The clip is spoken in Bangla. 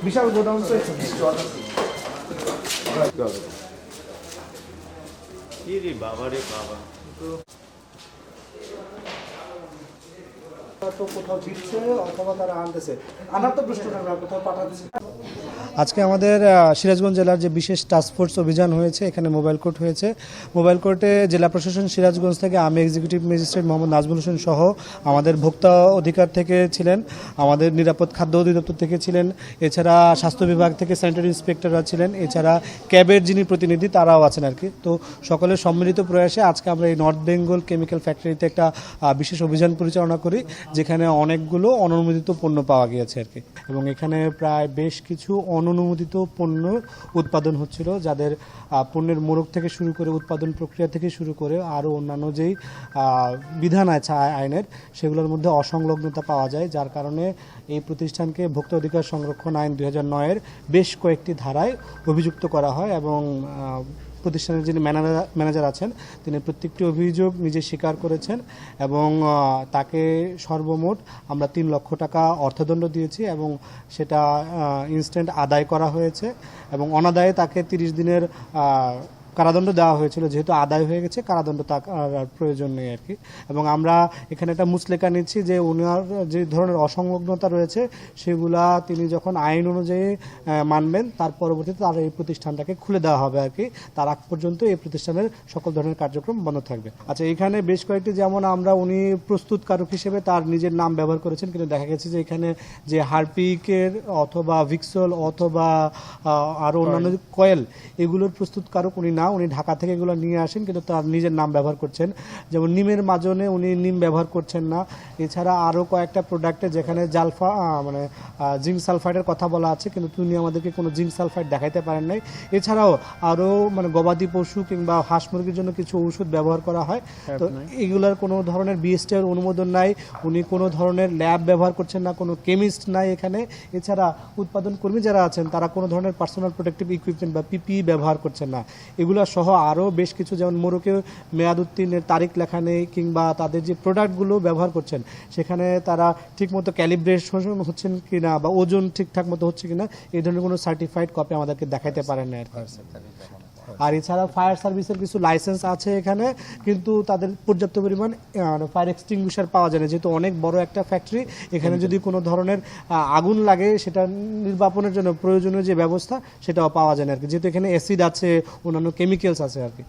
বিশাল গোডাউন তো বাবা রে বাবা তো কোথাও দিচ্ছে অথবা তারা আনতেছে আনার তো প্রশ্ন না কোথাও পাঠাতেছে। আজকে আমাদের সিরাজগঞ্জ জেলার যে বিশেষ টাস্কফোর্স অভিযান হয়েছে, এখানে মোবাইল কোর্ট হয়েছে। মোবাইল কোর্টে জেলা প্রশাসন সিরাজগঞ্জ থেকে আমি এক্সিকিউটিভ ম্যাজিস্ট্রেট মোহাম্মদ নাজমুল হোসেন সহ আমাদের ভোক্তা অধিকার থেকে ছিলেন, আমাদের নিরাপদ খাদ্য অধিদপ্তর থেকে ছিলেন, এছাড়া স্বাস্থ্য বিভাগ থেকে স্যানিটারি ইন্সপেক্টররা ছিলেন, এছাড়া ক্যাবের যিনি প্রতিনিধি তারাও আছেন আর কি। তো সকলের সম্মিলিত প্রয়াসে আজকে আমরা এই নর্থ বেঙ্গল কেমিক্যাল ফ্যাক্টরিতে একটা বিশেষ অভিযান পরিচালনা করি, যেখানে অনেকগুলো অননুমোদিত পণ্য পাওয়া গিয়েছে আর কি। এবং এখানে প্রায় বেশ কিছু অননুমোদিত পণ্য উৎপাদন হচ্ছিল, যাদের পণ্যের মোড়ক থেকে শুরু করে উৎপাদন প্রক্রিয়া থেকে শুরু করে আরও অন্যান্য যেই বিধান আছে আইনের, সেগুলোর মধ্যে অসংলগ্নতা পাওয়া যায়, যার কারণে এই প্রতিষ্ঠানকে ভোক্তা অধিকার সংরক্ষণ আইন 2009-এর বেশ কয়েকটি ধারায় অভিযুক্ত করা হয়। এবং প্রতিষ্ঠানের যিনি ম্যানেজার আছেন তিনি প্রত্যেকটি অভিযোগ নিজে স্বীকার করেছেন এবং তাকে সর্বমোট আমরা 3 লক্ষ টাকা অর্থদণ্ড দিয়েছি এবং সেটা ইনস্ট্যান্ট আদায় করা হয়েছে এবং অনাদায়ে তাকে 30 দিনের কারাদণ্ড দেওয়া হয়েছিল। যেহেতু আদায় হয়ে গেছে, কারাদণ্ড তার প্রয়োজন নেই আর কি। এবং আমরা এখানে একটা মুচলেখা নিচ্ছি যে ওনার যে ধরনের অসংলগ্নতা রয়েছে সেগুলা তিনি যখন আইন অনুযায়ী মানবেন, তার পরবর্তীতে তার এই প্রতিষ্ঠানটাকে খুলে দেওয়া হবে আর কি। তার আগ পর্যন্ত এই প্রতিষ্ঠানের সকল ধরনের কার্যক্রম বন্ধ থাকবে। আচ্ছা, এখানে বেশ কয়েকটি, যেমন আমরা উনি প্রস্তুতকারক হিসেবে তার নিজের নাম ব্যবহার করেছেন, কিন্তু দেখা গেছে যে এখানে যে হারপিকের অথবা ভিক্সল অথবা আরও অন্যান্য কয়েল, এগুলোর প্রস্তুতকারক উনি না, উনি ঢাকা থেকে এগুলো নিয়ে আসেন, কিন্তু তার নিজের নাম ব্যবহার করছেন। যেমন নিমের মাজনে উনি নিম ব্যবহার করছেন না। এছাড়া আরও কয়েকটা প্রোডাক্টে যেখানে জিঙ্ক সালফাইডের কথা বলা আছে, কিন্তু তিনি আমাদেরকে কোনো জিঙ্ক সালফাইড দেখাইতে পারেন নাই। এছাড়াও আরও গবাদি পশু কিংবা হাঁস মুরগির জন্য কিছু ঔষধ ব্যবহার করা হয়, তো এগুলোর কোনো ধরনের বিএসটিআর অনুমোদন নাই। উনি কোনো ধরনের ল্যাব ব্যবহার করছেন না, কোনো কেমিস্ট নাই এখানে। এছাড়া উৎপাদন কর্মী যারা আছেন তারা কোনো ধরনের পার্সোনাল প্রোটেক্টিভ ইকুইপমেন্ট বা পিপিই ব্যবহার করছেন না। এগুলো সহ আরও বেশ কিছু, যেমন মোড়কে মেয়াদ উত্তীর্ণের তারিখ লেখা নেই, কিংবা তাদের যে প্রোডাক্টগুলো ব্যবহার করছেন সেখানে তারা ঠিকমতো ক্যালিব্রেশন হচ্ছেন কিনা বা ওজন ঠিকঠাক মতো হচ্ছে কিনা, এই ধরনের কোনো সার্টিফাইড কপি আমাদেরকে দেখাইতে পারেন না। আর এছাড়া ফায়ার সার্ভিসের কিছু লাইসেন্স আছে এখানে, কিন্তু তাদের পর্যাপ্ত পরিমাণ ফায়ার এক্সটিংগুইশার পাওয়া যায় না। যেহেতু অনেক বড় একটা ফ্যাক্টরি, এখানে যদি কোনো ধরনের আগুন লাগে সেটা নির্বাপনের জন্য প্রয়োজনীয় যে ব্যবস্থা সেটাও পাওয়া যায় না আর কি, যেহেতু এখানে অ্যাসিড আছে, অন্যান্য কেমিক্যালস আছে আর কি।